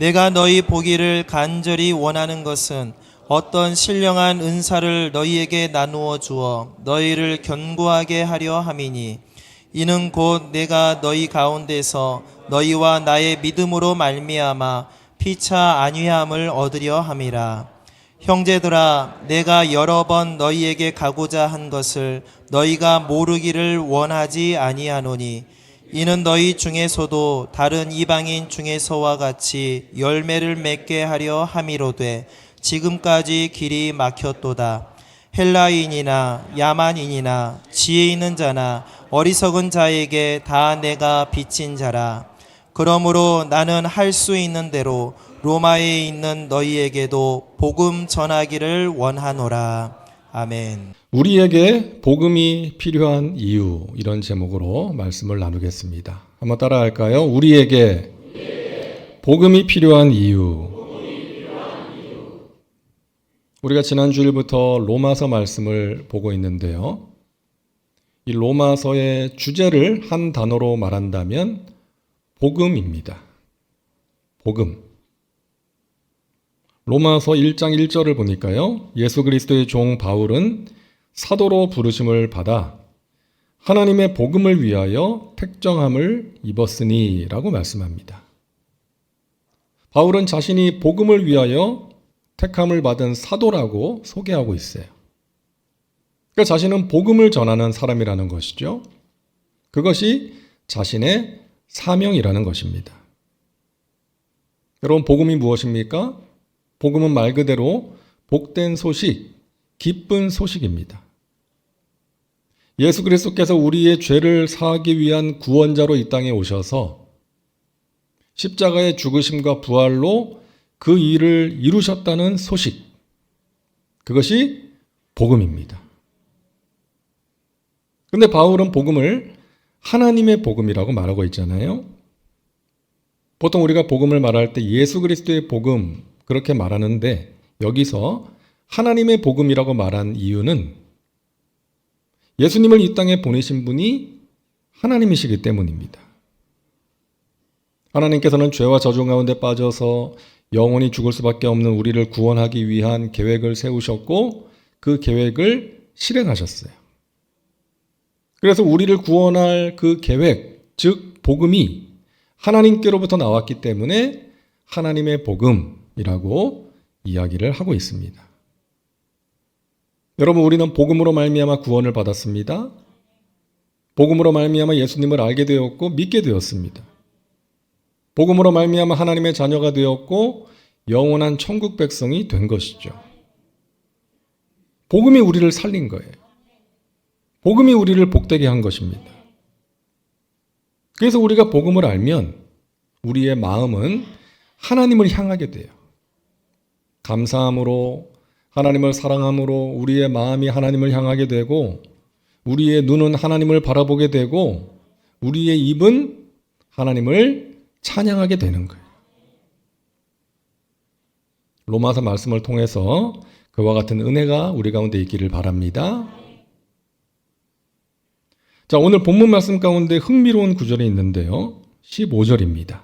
내가 너희 보기를 간절히 원하는 것은 어떤 신령한 은사를 너희에게 나누어 주어 너희를 견고하게 하려 함이니 이는 곧 내가 너희 가운데서 너희와 나의 믿음으로 말미암아 피차 안위함을 얻으려 함이라. 형제들아, 내가 여러 번 너희에게 가고자 한 것을 너희가 모르기를 원하지 아니하노니 이는 너희 중에서도 다른 이방인 중에서와 같이 열매를 맺게 하려 함이로되 지금까지 길이 막혔도다. 헬라인이나 야만인이나 지혜 있는 자나 어리석은 자에게 다 내가 빚진 자라. 그러므로 나는 할 수 있는 대로 로마에 있는 너희에게도 복음 전하기를 원하노라. 아멘. 우리에게 복음이 필요한 이유, 이런 제목으로 말씀을 나누겠습니다. 한번 따라할까요? 우리에게 복음이 필요한 이유. 우리가 지난 주일부터 로마서 말씀을 보고 있는데요. 이 로마서의 주제를 한 단어로 말한다면 복음입니다. 복음. 로마서 1장 1절을 보니까요. 예수 그리스도의 종 바울은 사도로 부르심을 받아 하나님의 복음을 위하여 택정함을 입었으니 라고 말씀합니다. 바울은 자신이 복음을 위하여 택함을 받은 사도라고 소개하고 있어요. 그러니까 자신은 복음을 전하는 사람이라는 것이죠. 그것이 자신의 사명이라는 것입니다. 여러분, 복음이 무엇입니까? 복음은 말 그대로 복된 소식, 기쁜 소식입니다. 예수 그리스도께서 우리의 죄를 사하기 위한 구원자로 이 땅에 오셔서 십자가의 죽으심과 부활로 그 일을 이루셨다는 소식, 그것이 복음입니다. 그런데 바울은 복음을 하나님의 복음이라고 말하고 있잖아요. 보통 우리가 복음을 말할 때 예수 그리스도의 복음 그렇게 말하는데 여기서 하나님의 복음이라고 말한 이유는 예수님을 이 땅에 보내신 분이 하나님이시기 때문입니다. 하나님께서는 죄와 저주 가운데 빠져서 영원히 죽을 수밖에 없는 우리를 구원하기 위한 계획을 세우셨고 그 계획을 실행하셨어요. 그래서 우리를 구원할 그 계획, 즉 복음이 하나님께로부터 나왔기 때문에 하나님의 복음이라고 이야기를 하고 있습니다. 여러분, 우리는 복음으로 말미암아 구원을 받았습니다. 복음으로 말미암아 예수님을 알게 되었고 믿게 되었습니다. 복음으로 말미암아 하나님의 자녀가 되었고 영원한 천국 백성이 된 것이죠. 복음이 우리를 살린 거예요. 복음이 우리를 복되게 한 것입니다. 그래서 우리가 복음을 알면 우리의 마음은 하나님을 향하게 돼요. 감사함으로, 하나님을 사랑함으로 우리의 마음이 하나님을 향하게 되고 우리의 눈은 하나님을 바라보게 되고 우리의 입은 하나님을 찬양하게 되는 거예요. 로마서 말씀을 통해서 그와 같은 은혜가 우리 가운데 있기를 바랍니다. 자, 오늘 본문 말씀 가운데 흥미로운 구절이 있는데요. 15절입니다.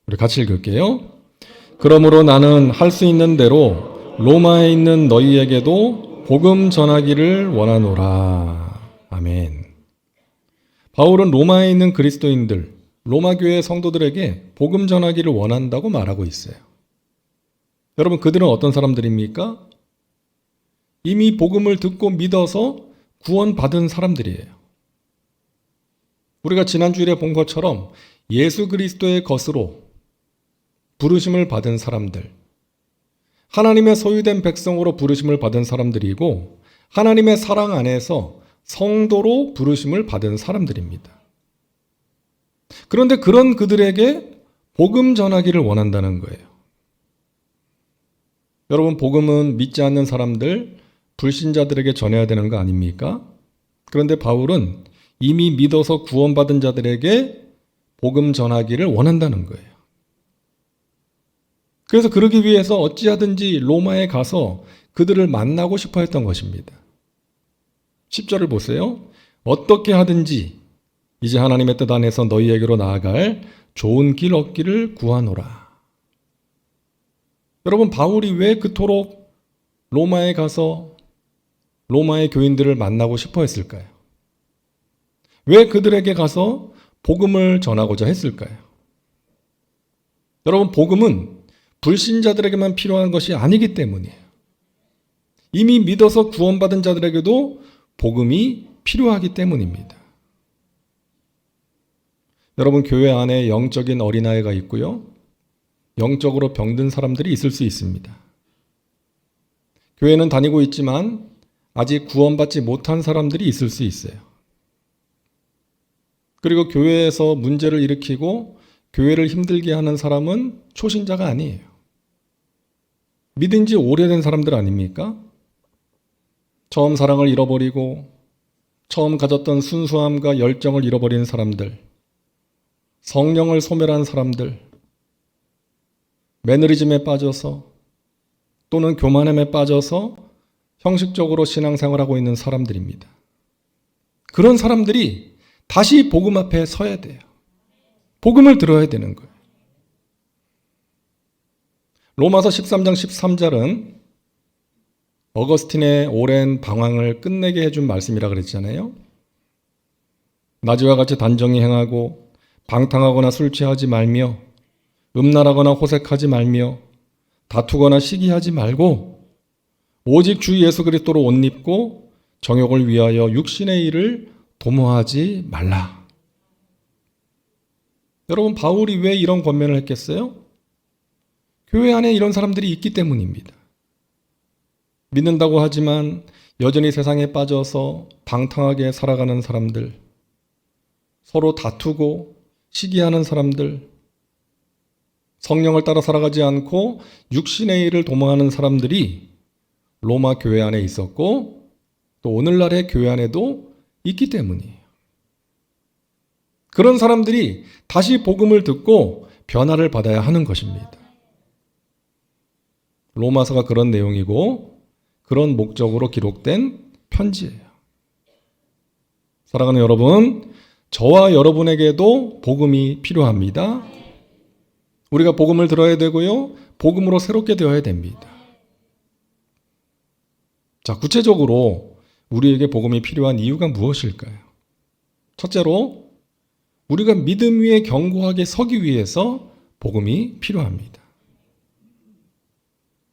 우리 같이 읽을게요. 그러므로 나는 할 수 있는 대로 로마에 있는 너희에게도 복음 전하기를 원하노라. 아멘. 바울은 로마에 있는 그리스도인들, 로마 교회 성도들에게 복음 전하기를 원한다고 말하고 있어요. 여러분, 그들은 어떤 사람들입니까? 이미 복음을 듣고 믿어서 구원받은 사람들이에요. 우리가 지난주일에 본 것처럼 예수 그리스도의 것으로 부르심을 받은 사람들, 하나님의 소유된 백성으로 부르심을 받은 사람들이고 하나님의 사랑 안에서 성도로 부르심을 받은 사람들입니다. 그런데 그런 그들에게 복음 전하기를 원한다는 거예요. 여러분, 복음은 믿지 않는 사람들, 불신자들에게 전해야 되는 거 아닙니까? 그런데 바울은 이미 믿어서 구원받은 자들에게 복음 전하기를 원한다는 거예요. 그래서 그러기 위해서 어찌하든지 로마에 가서 그들을 만나고 싶어 했던 것입니다. 10절을 보세요. 어떻게 하든지 이제 하나님의 뜻 안에서 너희에게로 나아갈 좋은 길 얻기를 구하노라. 여러분, 바울이 왜 그토록 로마에 가서 로마의 교인들을 만나고 싶어 했을까요? 왜 그들에게 가서 복음을 전하고자 했을까요? 여러분, 복음은 불신자들에게만 필요한 것이 아니기 때문이에요. 이미 믿어서 구원받은 자들에게도 복음이 필요하기 때문입니다. 여러분, 교회 안에 영적인 어린아이가 있고요, 영적으로 병든 사람들이 있을 수 있습니다. 교회는 다니고 있지만 아직 구원받지 못한 사람들이 있을 수 있어요. 그리고 교회에서 문제를 일으키고 교회를 힘들게 하는 사람은 초신자가 아니에요. 믿은 지 오래된 사람들 아닙니까? 처음 사랑을 잃어버리고 처음 가졌던 순수함과 열정을 잃어버린 사람들, 성령을 소멸한 사람들, 매너리즘에 빠져서 또는 교만함에 빠져서 형식적으로 신앙생활하고 있는 사람들입니다. 그런 사람들이 다시 복음 앞에 서야 돼요. 복음을 들어야 되는 거예요. 로마서 13장 13절은 어거스틴의 오랜 방황을 끝내게 해준 말씀이라 그랬잖아요. 나지와 같이 단정히 행하고 방탕하거나 술 취하지 말며 음란하거나 호색하지 말며 다투거나 시기하지 말고 오직 주 예수 그리스도로 옷 입고 정욕을 위하여 육신의 일을 도모하지 말라. 여러분, 바울이 왜 이런 권면을 했겠어요? 교회 안에 이런 사람들이 있기 때문입니다. 믿는다고 하지만 여전히 세상에 빠져서 방탕하게 살아가는 사람들, 서로 다투고 시기하는 사람들, 성령을 따라 살아가지 않고 육신의 일을 도모하는 사람들이 로마 교회 안에 있었고 또 오늘날의 교회 안에도 있기 때문이에요. 그런 사람들이 다시 복음을 듣고 변화를 받아야 하는 것입니다. 로마서가 그런 내용이고 그런 목적으로 기록된 편지예요. 사랑하는 여러분, 저와 여러분에게도 복음이 필요합니다. 우리가 복음을 들어야 되고요, 복음으로 새롭게 되어야 됩니다. 자, 구체적으로 우리에게 복음이 필요한 이유가 무엇일까요? 첫째로, 우리가 믿음 위에 견고하게 서기 위해서 복음이 필요합니다.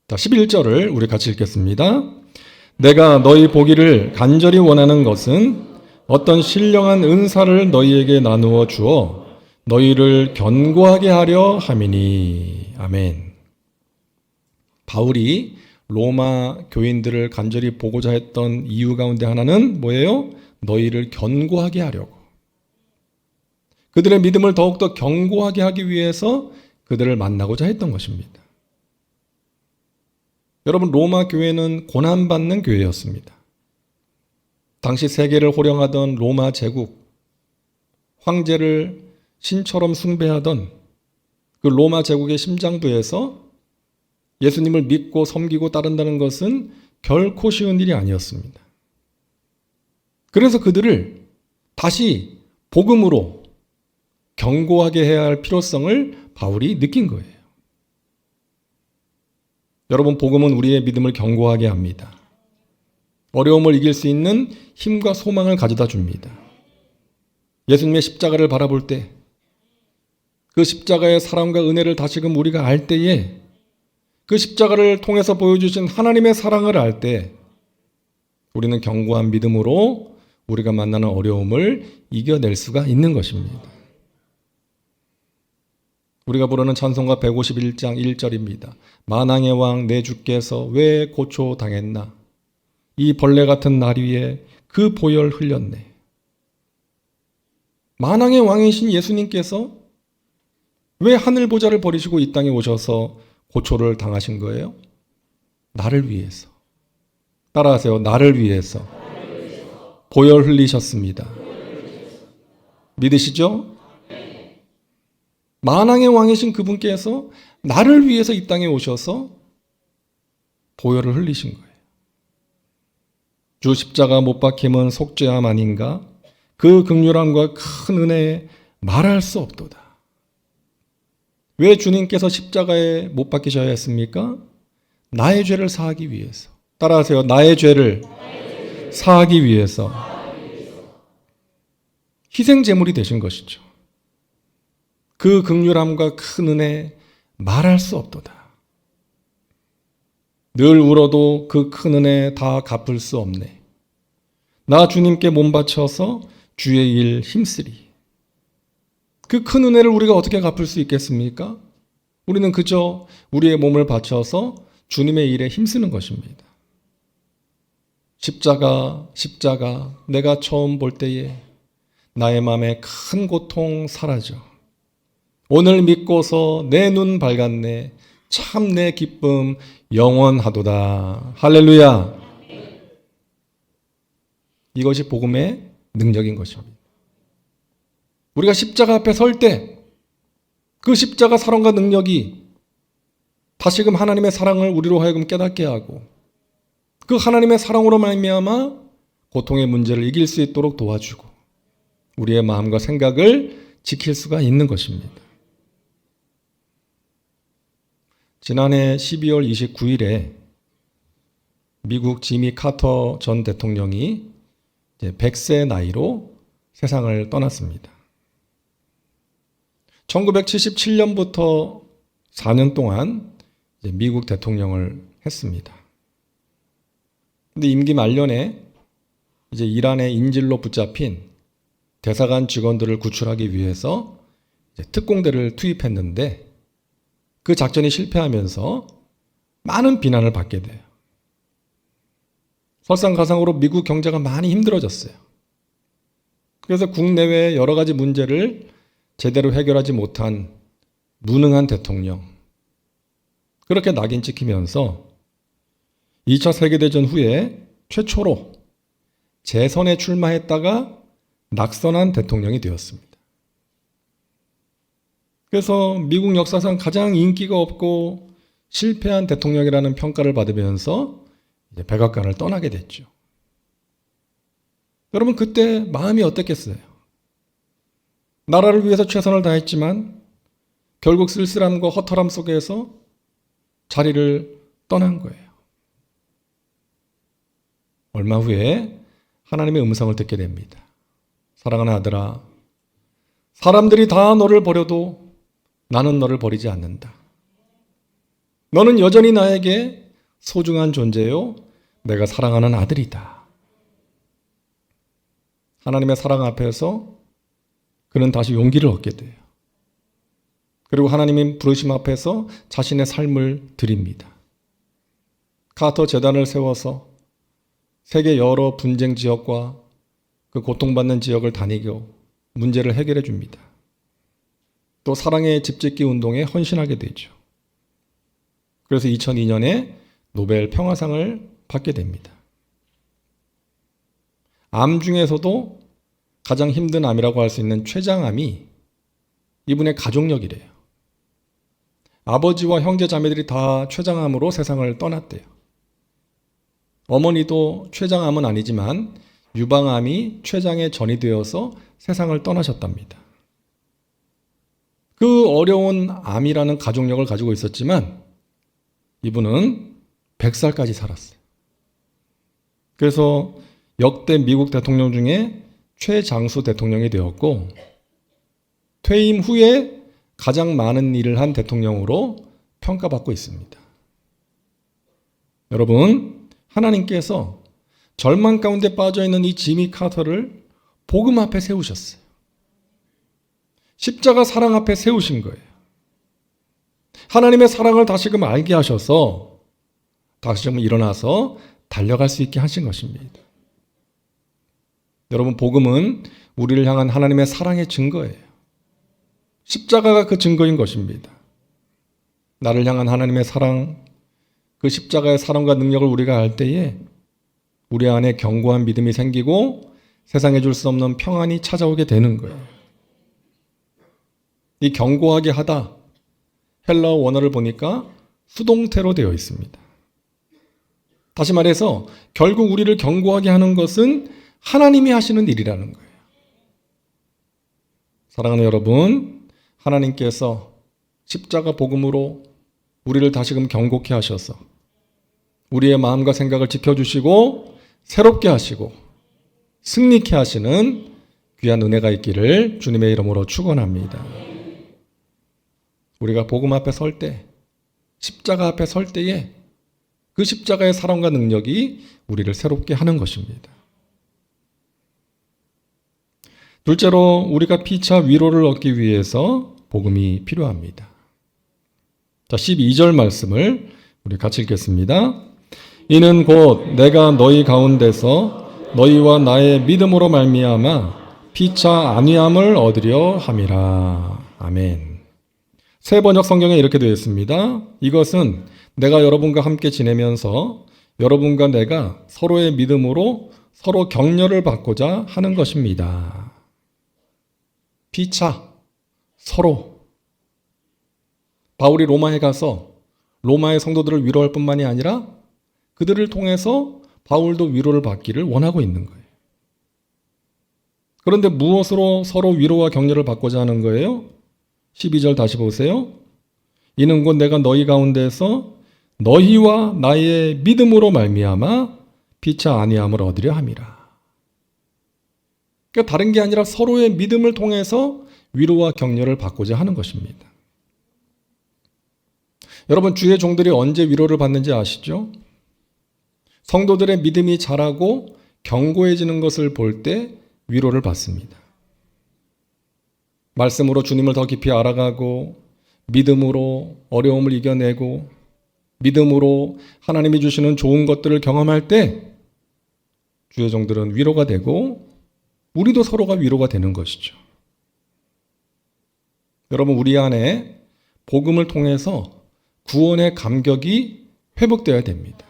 자, 11절을 우리 같이 읽겠습니다. 내가 너희 보기를 간절히 원하는 것은 어떤 신령한 은사를 너희에게 나누어 주어 너희를 견고하게 하려 함이니. 아멘. 바울이 로마 교인들을 간절히 보고자 했던 이유 가운데 하나는 뭐예요? 너희를 견고하게 하려고. 그들의 믿음을 더욱더 견고하게 하기 위해서 그들을 만나고자 했던 것입니다. 여러분, 로마 교회는 고난받는 교회였습니다. 당시 세계를 호령하던 로마 제국, 황제를 신처럼 숭배하던 그 로마 제국의 심장부에서 예수님을 믿고 섬기고 따른다는 것은 결코 쉬운 일이 아니었습니다. 그래서 그들을 다시 복음으로 견고하게 해야 할 필요성을 바울이 느낀 거예요. 여러분, 복음은 우리의 믿음을 견고하게 합니다. 어려움을 이길 수 있는 힘과 소망을 가져다 줍니다. 예수님의 십자가를 바라볼 때 그 십자가의 사랑과 은혜를 다시금 우리가 알 때에 그 십자가를 통해서 보여주신 하나님의 사랑을 알 때 우리는 견고한 믿음으로 우리가 만나는 어려움을 이겨낼 수가 있는 것입니다. 우리가 부르는 찬송가 151장 1절입니다. 만왕의 왕 내 주께서 왜 고초당했나? 이 벌레 같은 날 위에 그 보혈 흘렸네. 만왕의 왕이신 예수님께서 왜 하늘 보좌를 버리시고 이 땅에 오셔서 고초를 당하신 거예요? 나를 위해서. 따라하세요. 나를 위해서. 보혈 흘리셨습니다. 믿으시죠? 만왕의 왕이신 그분께서 나를 위해서 이 땅에 오셔서 보혈을 흘리신 거예요. 주 십자가 못 박힘은 속죄함 아닌가? 그 긍휼함과 큰 은혜에 말할 수 없도다. 왜 주님께서 십자가에 못 박히셔야 했습니까? 나의 죄를 사하기 위해서. 따라하세요. 나의 죄를 사하기 위해서. 희생 제물이 되신 것이죠. 그 긍휼함과 큰 은혜 말할 수 없도다. 늘 울어도 그 큰 은혜 다 갚을 수 없네. 나 주님께 몸 바쳐서 주의 일 힘쓰리. 그 큰 은혜를 우리가 어떻게 갚을 수 있겠습니까? 우리는 그저 우리의 몸을 바쳐서 주님의 일에 힘쓰는 것입니다. 십자가, 십자가, 내가 처음 볼 때에 나의 마음에 큰 고통 사라져. 오늘 믿고서 내 눈 밝았네. 참 내 기쁨 영원하도다. 할렐루야. 이것이 복음의 능력인 것입니다. 우리가 십자가 앞에 설 때 그 십자가 사랑과 능력이 다시금 하나님의 사랑을 우리로 하여금 깨닫게 하고 그 하나님의 사랑으로 말미암아 고통의 문제를 이길 수 있도록 도와주고 우리의 마음과 생각을 지킬 수가 있는 것입니다. 지난해 12월 29일에 미국 지미 카터 전 대통령이 100세 나이로 세상을 떠났습니다. 1977년부터 4년 동안 미국 대통령을 했습니다. 근데 임기 말년에 이제 이란의 인질로 붙잡힌 대사관 직원들을 구출하기 위해서 특공대를 투입했는데 그 작전이 실패하면서 많은 비난을 받게 돼요. 설상가상으로 미국 경제가 많이 힘들어졌어요. 그래서 국내외 여러 가지 문제를 제대로 해결하지 못한 무능한 대통령. 그렇게 낙인 찍히면서 2차 세계대전 후에 최초로 재선에 출마했다가 낙선한 대통령이 되었습니다. 그래서 미국 역사상 가장 인기가 없고 실패한 대통령이라는 평가를 받으면서 이제 백악관을 떠나게 됐죠. 여러분 그때 마음이 어땠겠어요? 나라를 위해서 최선을 다했지만 결국 쓸쓸함과 허탈함 속에서 자리를 떠난 거예요. 얼마 후에 하나님의 음성을 듣게 됩니다. 사랑하는 아들아, 사람들이 다 너를 버려도 나는 너를 버리지 않는다. 너는 여전히 나에게 소중한 존재요, 내가 사랑하는 아들이다. 하나님의 사랑 앞에서 그는 다시 용기를 얻게 돼요. 그리고 하나님의 부르심 앞에서 자신의 삶을 드립니다. 카터 재단을 세워서 세계 여러 분쟁 지역과 그 고통받는 지역을 다니고 문제를 해결해 줍니다. 또 사랑의 집짓기 운동에 헌신하게 되죠. 그래서 2002년에 노벨 평화상을 받게 됩니다. 암 중에서도 가장 힘든 암이라고 할 수 있는 췌장암이 이분의 가족력이래요. 아버지와 형제 자매들이 다 췌장암으로 세상을 떠났대요. 어머니도 췌장암은 아니지만 유방암이 췌장에 전이 되어서 세상을 떠나셨답니다. 그 어려운 암이라는 가족력을 가지고 있었지만 이분은 100살까지 살았어요. 그래서 역대 미국 대통령 중에 최장수 대통령이 되었고 퇴임 후에 가장 많은 일을 한 대통령으로 평가받고 있습니다. 여러분, 하나님께서 절망 가운데 빠져있는 이 지미 카터를 복음 앞에 세우셨어요. 십자가 사랑 앞에 세우신 거예요. 하나님의 사랑을 다시금 알게 하셔서 다시금 일어나서 달려갈 수 있게 하신 것입니다. 여러분, 복음은 우리를 향한 하나님의 사랑의 증거예요. 십자가가 그 증거인 것입니다. 나를 향한 하나님의 사랑, 그 십자가의 사랑과 능력을 우리가 알 때에 우리 안에 견고한 믿음이 생기고 세상에 줄 수 없는 평안이 찾아오게 되는 거예요. 이 견고하게 하다, 헬라어 원어를 보니까 수동태로 되어 있습니다. 다시 말해서 결국 우리를 견고하게 하는 것은 하나님이 하시는 일이라는 거예요. 사랑하는 여러분, 하나님께서 십자가 복음으로 우리를 다시금 경고케 하셔서 우리의 마음과 생각을 지켜주시고 새롭게 하시고 승리케 하시는 귀한 은혜가 있기를 주님의 이름으로 축원합니다. 우리가 복음 앞에 설 때, 십자가 앞에 설 때에 그 십자가의 사랑과 능력이 우리를 새롭게 하는 것입니다. 둘째로 우리가 피차 위로를 얻기 위해서 복음이 필요합니다. 자, 12절 말씀을 우리 같이 읽겠습니다. 이는 곧 내가 너희 가운데서 너희와 나의 믿음으로 말미암아 피차 안위함을 얻으려 함이라. 아멘. 새 번역 성경에 이렇게 되어 있습니다. 이것은 내가 여러분과 함께 지내면서 여러분과 내가 서로의 믿음으로 서로 격려를 받고자 하는 것입니다. 피차, 서로. 바울이 로마에 가서 로마의 성도들을 위로할 뿐만이 아니라 그들을 통해서 바울도 위로를 받기를 원하고 있는 거예요. 그런데 무엇으로 서로 위로와 격려를 받고자 하는 거예요? 12절 다시 보세요. 이는 곧 내가 너희 가운데서 너희와 나의 믿음으로 말미암아 피차 안위함을 얻으려 함이라. 그러니까 다른 게 아니라 서로의 믿음을 통해서 위로와 격려를 받고자 하는 것입니다. 여러분, 주의 종들이 언제 위로를 받는지 아시죠? 성도들의 믿음이 자라고 견고해지는 것을 볼 때 위로를 받습니다. 말씀으로 주님을 더 깊이 알아가고 믿음으로 어려움을 이겨내고 믿음으로 하나님이 주시는 좋은 것들을 경험할 때 주의 종들은 위로가 되고 우리도 서로가 위로가 되는 것이죠. 여러분, 우리 안에 복음을 통해서 구원의 감격이 회복되어야 됩니다.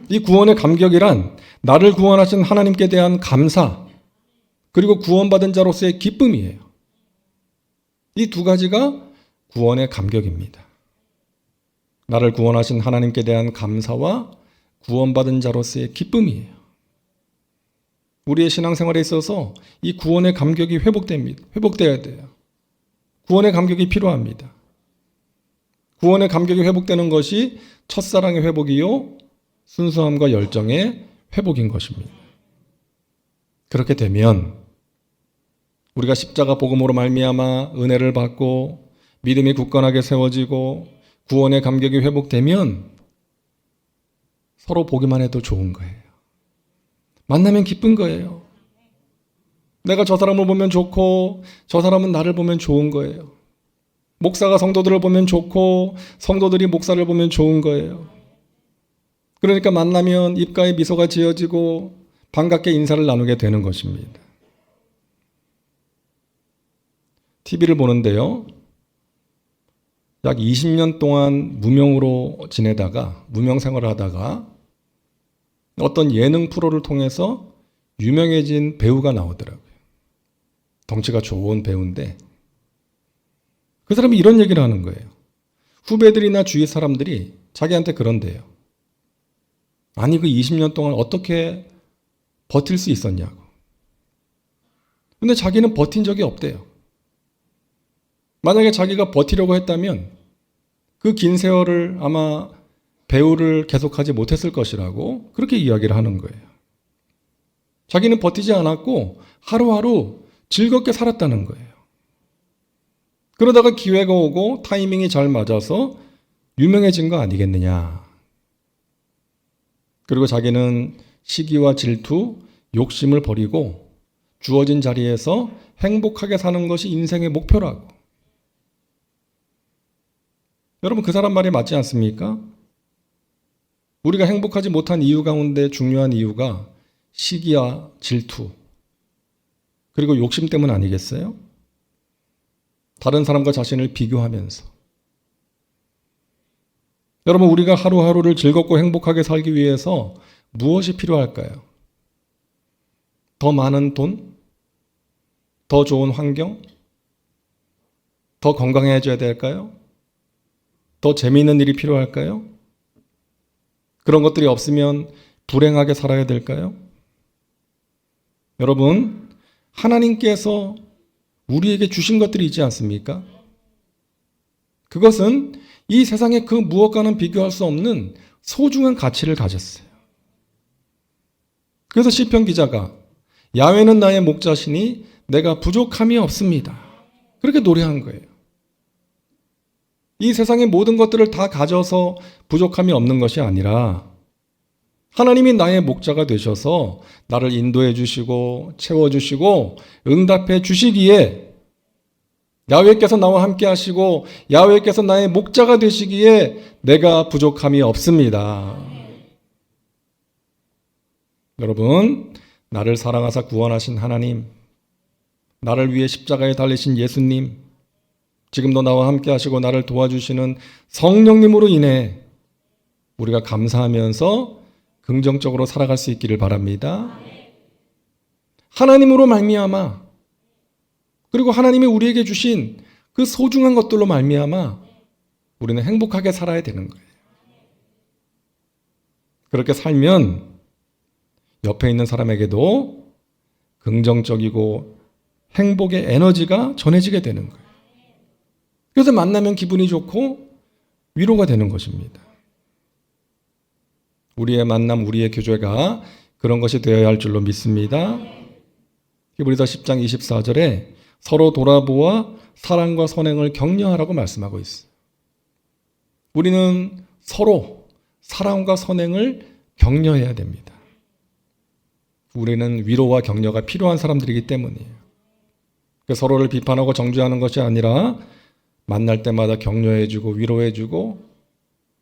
이 구원의 감격이란 나를 구원하신 하나님께 대한 감사, 그리고 구원받은 자로서의 기쁨이에요. 이 두 가지가 구원의 감격입니다. 나를 구원하신 하나님께 대한 감사와 구원받은 자로서의 기쁨이에요. 우리의 신앙생활에 있어서 이 구원의 감격이 회복돼야 돼요. 구원의 감격이 필요합니다. 구원의 감격이 회복되는 것이 첫사랑의 회복이요, 순수함과 열정의 회복인 것입니다. 그렇게 되면 우리가 십자가 복음으로 말미암아 은혜를 받고 믿음이 굳건하게 세워지고 구원의 감격이 회복되면 서로 보기만 해도 좋은 거예요. 만나면 기쁜 거예요. 내가 저 사람을 보면 좋고 저 사람은 나를 보면 좋은 거예요. 목사가 성도들을 보면 좋고 성도들이 목사를 보면 좋은 거예요. 그러니까 만나면 입가에 미소가 지어지고 반갑게 인사를 나누게 되는 것입니다. TV를 보는데요, 약 20년 동안 무명으로 지내다가 무명 생활을 하다가 어떤 예능 프로를 통해서 유명해진 배우가 나오더라고요. 덩치가 좋은 배우인데 그 사람이 이런 얘기를 하는 거예요. 후배들이나 주위 사람들이 자기한테 그런대요. 아니, 그 20년 동안 어떻게 버틸 수 있었냐고. 근데 자기는 버틴 적이 없대요. 만약에 자기가 버티려고 했다면 그 긴 세월을 아마 배우를 계속하지 못했을 것이라고 그렇게 이야기를 하는 거예요. 자기는 버티지 않았고 하루하루 즐겁게 살았다는 거예요. 그러다가 기회가 오고 타이밍이 잘 맞아서 유명해진 거 아니겠느냐. 그리고 자기는 시기와 질투, 욕심을 버리고 주어진 자리에서 행복하게 사는 것이 인생의 목표라고. 여러분, 그 사람 말이 맞지 않습니까? 우리가 행복하지 못한 이유 가운데 중요한 이유가 시기와 질투, 그리고 욕심 때문 아니겠어요? 다른 사람과 자신을 비교하면서. 여러분, 우리가 하루하루를 즐겁고 행복하게 살기 위해서 무엇이 필요할까요? 더 많은 돈? 더 좋은 환경? 더 건강해져야 될까요? 더 재미있는 일이 필요할까요? 그런 것들이 없으면 불행하게 살아야 될까요? 여러분, 하나님께서 우리에게 주신 것들이 있지 않습니까? 그것은 이 세상의 그 무엇과는 비교할 수 없는 소중한 가치를 가졌어요. 그래서 시편 기자가 야훼는 나의 목자시니 내가 부족함이 없습니다. 그렇게 노래한 거예요. 이 세상의 모든 것들을 다 가져서 부족함이 없는 것이 아니라 하나님이 나의 목자가 되셔서 나를 인도해 주시고 채워주시고 응답해 주시기에 야훼께서 나와 함께 하시고 야훼께서 나의 목자가 되시기에 내가 부족함이 없습니다. 여러분, 나를 사랑하사 구원하신 하나님, 나를 위해 십자가에 달리신 예수님, 지금도 나와 함께 하시고 나를 도와주시는 성령님으로 인해 우리가 감사하면서 긍정적으로 살아갈 수 있기를 바랍니다. 하나님으로 말미암아, 그리고 하나님이 우리에게 주신 그 소중한 것들로 말미암아 우리는 행복하게 살아야 되는 거예요. 그렇게 살면 옆에 있는 사람에게도 긍정적이고 행복의 에너지가 전해지게 되는 거예요. 그래서 만나면 기분이 좋고 위로가 되는 것입니다. 우리의 만남, 우리의 교제가 그런 것이 되어야 할 줄로 믿습니다. 히브리서 10장 24절에 서로 돌아보아 사랑과 선행을 격려하라고 말씀하고 있어요. 우리는 서로 사랑과 선행을 격려해야 됩니다. 우리는 위로와 격려가 필요한 사람들이기 때문이에요. 서로를 비판하고 정죄하는 것이 아니라 만날 때마다 격려해주고 위로해주고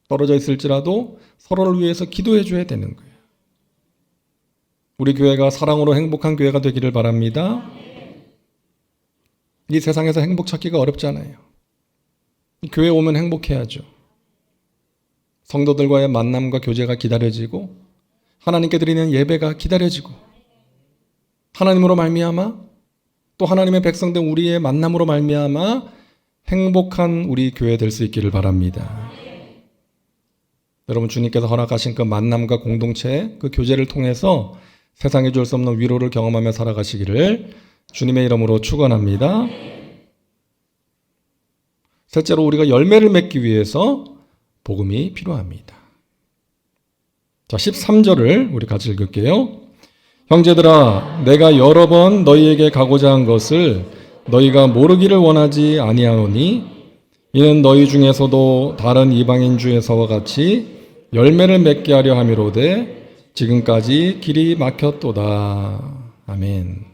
떨어져 있을지라도 서로를 위해서 기도해줘야 되는 거예요. 우리 교회가 사랑으로 행복한 교회가 되기를 바랍니다. 이 세상에서 행복 찾기가 어렵잖아요. 교회 오면 행복해야죠. 성도들과의 만남과 교제가 기다려지고 하나님께 드리는 예배가 기다려지고 하나님으로 말미암아 또 하나님의 백성된 우리의 만남으로 말미암아 행복한 우리 교회 될 수 있기를 바랍니다. 여러분, 주님께서 허락하신 그 만남과 공동체, 그 교제를 통해서 세상에 줄 수 없는 위로를 경험하며 살아가시기를 주님의 이름으로 축원합니다. 셋째로, 우리가 열매를 맺기 위해서 복음이 필요합니다. 자, 13절을 우리 같이 읽을게요. 형제들아, 내가 여러 번 너희에게 가고자 한 것을 너희가 모르기를 원하지 아니하노니 이는 너희 중에서도 다른 이방인 중에서와 같이 열매를 맺게 하려 함이로되 지금까지 길이 막혔도다. 아멘.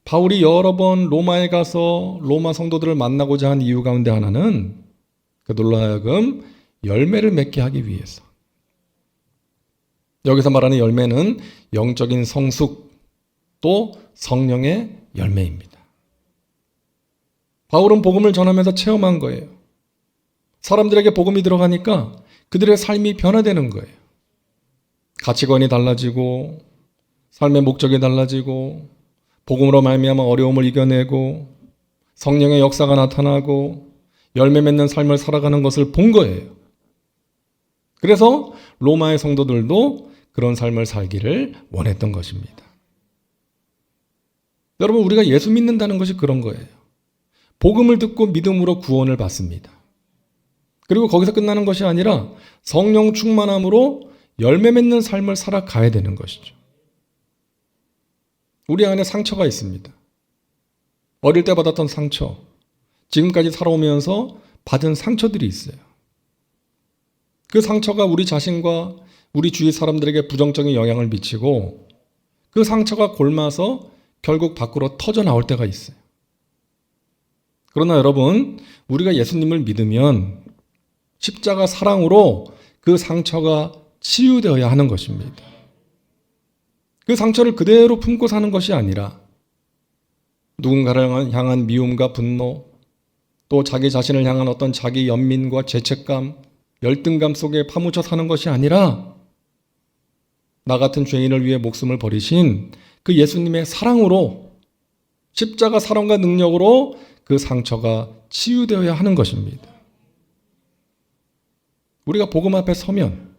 바울이 여러 번 로마에 가서 로마 성도들을 만나고자 한 이유 가운데 하나는 그들로 하여금 열매를 맺게 하기 위해서. 여기서 말하는 열매는 영적인 성숙 또 성령의 열매입니다. 바울은 복음을 전하면서 체험한 거예요. 사람들에게 복음이 들어가니까 그들의 삶이 변화되는 거예요. 가치관이 달라지고 삶의 목적이 달라지고 복음으로 말미암아 어려움을 이겨내고 성령의 역사가 나타나고 열매 맺는 삶을 살아가는 것을 본 거예요. 그래서 로마의 성도들도 그런 삶을 살기를 원했던 것입니다. 여러분, 우리가 예수 믿는다는 것이 그런 거예요. 복음을 듣고 믿음으로 구원을 받습니다. 그리고 거기서 끝나는 것이 아니라 성령 충만함으로 열매 맺는 삶을 살아가야 되는 것이죠. 우리 안에 상처가 있습니다. 어릴 때 받았던 상처, 지금까지 살아오면서 받은 상처들이 있어요. 그 상처가 우리 자신과 우리 주위 사람들에게 부정적인 영향을 미치고 그 상처가 골마서 결국 밖으로 터져 나올 때가 있어요. 그러나 여러분, 우리가 예수님을 믿으면 십자가 사랑으로 그 상처가 치유되어야 하는 것입니다. 그 상처를 그대로 품고 사는 것이 아니라 누군가를 향한 미움과 분노, 또 자기 자신을 향한 어떤 자기 연민과 죄책감, 열등감 속에 파묻혀 사는 것이 아니라 나 같은 죄인을 위해 목숨을 버리신 그 예수님의 사랑으로, 십자가 사랑과 능력으로 그 상처가 치유되어야 하는 것입니다. 우리가 복음 앞에 서면,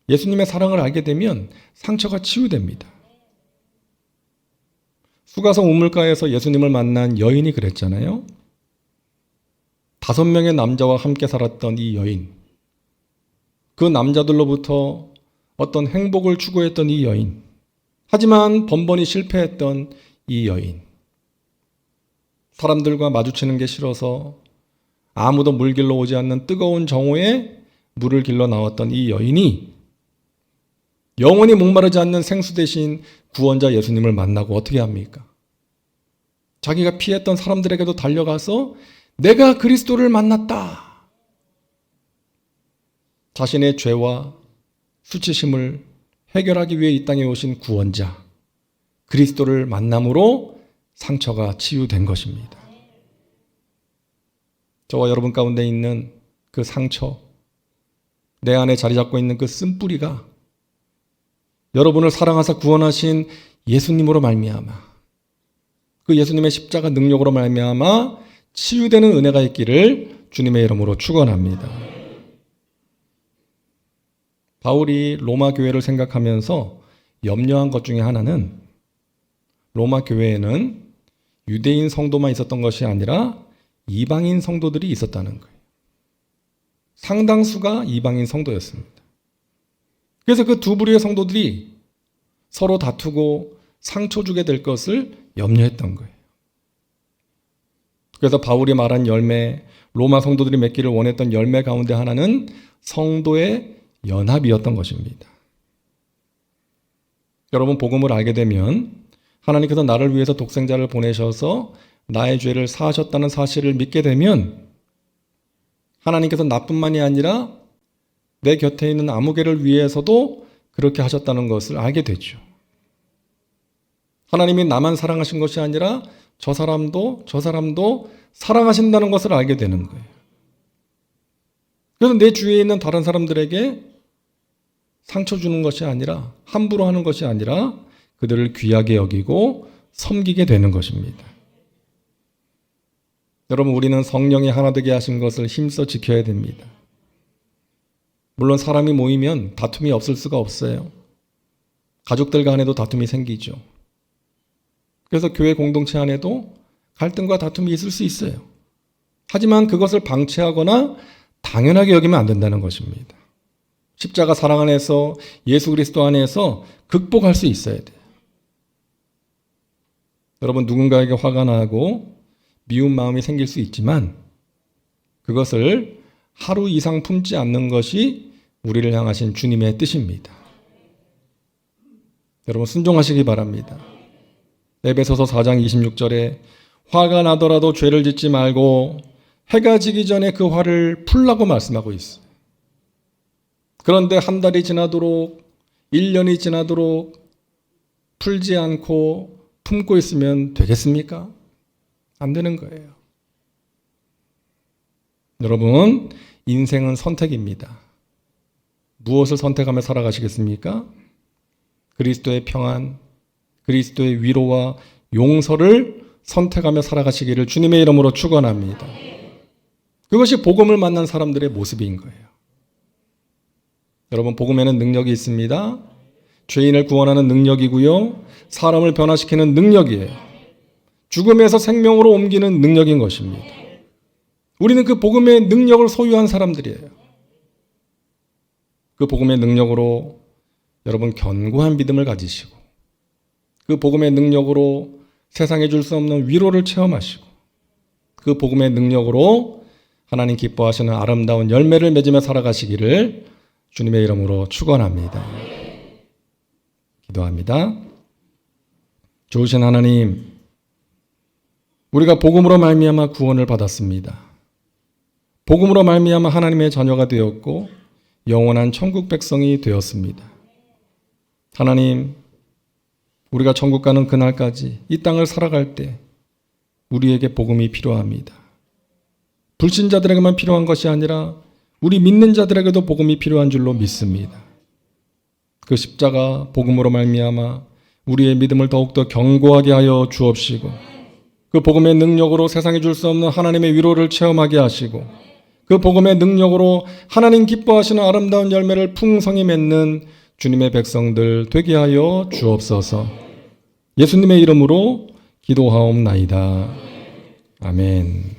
예수님의 사랑을 알게 되면 상처가 치유됩니다. 수가성 우물가에서 예수님을 만난 여인이 그랬잖아요. 5명의 남자와 함께 살았던 이 여인, 그 남자들로부터 어떤 행복을 추구했던 이 여인, 하지만 번번이 실패했던 이 여인, 사람들과 마주치는 게 싫어서 아무도 물 길러 오지 않는 뜨거운 정오에 물을 길러 나왔던 이 여인이 영원히 목마르지 않는 생수 대신 구원자 예수님을 만나고 어떻게 합니까? 자기가 피했던 사람들에게도 달려가서 내가 그리스도를 만났다. 자신의 죄와 수치심을 해결하기 위해 이 땅에 오신 구원자 그리스도를 만남으로 상처가 치유된 것입니다. 저와 여러분 가운데 있는 그 상처, 내 안에 자리 잡고 있는 그 쓴뿌리가 여러분을 사랑하사 구원하신 예수님으로 말미암아, 그 예수님의 십자가 능력으로 말미암아 치유되는 은혜가 있기를 주님의 이름으로 축원합니다. 바울이 로마 교회를 생각하면서 염려한 것 중에 하나는 로마 교회에는 유대인 성도만 있었던 것이 아니라 이방인 성도들이 있었다는 거예요. 상당수가 이방인 성도였습니다. 그래서 그 두 부류의 성도들이 서로 다투고 상처 주게 될 것을 염려했던 거예요. 그래서 바울이 말한 열매, 로마 성도들이 맺기를 원했던 열매 가운데 하나는 성도의 연합이었던 것입니다. 여러분, 복음을 알게 되면 하나님께서 나를 위해서 독생자를 보내셔서 나의 죄를 사하셨다는 사실을 믿게 되면 하나님께서 나뿐만이 아니라 내 곁에 있는 아무개를 위해서도 그렇게 하셨다는 것을 알게 되죠. 하나님이 나만 사랑하신 것이 아니라 저 사람도 사랑하신다는 것을 알게 되는 거예요. 그래서 내 주위에 있는 다른 사람들에게 상처 주는 것이 아니라, 함부로 하는 것이 아니라 그들을 귀하게 여기고 섬기게 되는 것입니다. 여러분, 우리는 성령이 하나 되게 하신 것을 힘써 지켜야 됩니다. 물론 사람이 모이면 다툼이 없을 수가 없어요. 가족들 간에도 다툼이 생기죠. 그래서 교회 공동체 안에도 갈등과 다툼이 있을 수 있어요. 하지만 그것을 방치하거나 당연하게 여기면 안 된다는 것입니다. 십자가 사랑 안에서, 예수 그리스도 안에서 극복할 수 있어야 돼요. 여러분, 누군가에게 화가 나고 미운 마음이 생길 수 있지만 그것을 하루 이상 품지 않는 것이 우리를 향하신 주님의 뜻입니다. 여러분, 순종하시기 바랍니다. 에베소서 4장 26절에 화가 나더라도 죄를 짓지 말고 해가 지기 전에 그 화를 풀라고 말씀하고 있어요. 그런데 한 달이 지나도록 1년이 지나도록 풀지 않고 품고 있으면 되겠습니까? 안 되는 거예요. 여러분, 인생은 선택입니다. 무엇을 선택하며 살아가시겠습니까? 그리스도의 평안, 그리스도의 위로와 용서를 선택하며 살아가시기를 주님의 이름으로 축원합니다. 그것이 복음을 만난 사람들의 모습인 거예요. 여러분, 복음에는 능력이 있습니다. 죄인을 구원하는 능력이고요, 사람을 변화시키는 능력이에요. 죽음에서 생명으로 옮기는 능력인 것입니다. 우리는 그 복음의 능력을 소유한 사람들이에요. 그 복음의 능력으로 여러분 견고한 믿음을 가지시고, 그 복음의 능력으로 세상에 줄 수 없는 위로를 체험하시고, 그 복음의 능력으로 하나님 기뻐하시는 아름다운 열매를 맺으며 살아가시기를 주님의 이름으로 축원합니다. 기도합니다. 좋으신 하나님, 우리가 복음으로 말미암아 구원을 받았습니다. 복음으로 말미암아 하나님의 자녀가 되었고 영원한 천국 백성이 되었습니다. 하나님, 우리가 천국 가는 그날까지 이 땅을 살아갈 때 우리에게 복음이 필요합니다. 불신자들에게만 필요한 것이 아니라 우리 믿는 자들에게도 복음이 필요한 줄로 믿습니다. 그 십자가 복음으로 말미암아 우리의 믿음을 더욱더 견고하게 하여 주옵시고, 그 복음의 능력으로 세상에 줄 수 없는 하나님의 위로를 체험하게 하시고, 그 복음의 능력으로 하나님 기뻐하시는 아름다운 열매를 풍성히 맺는 주님의 백성들 되게 하여 주옵소서. 예수님의 이름으로 기도하옵나이다. 아멘.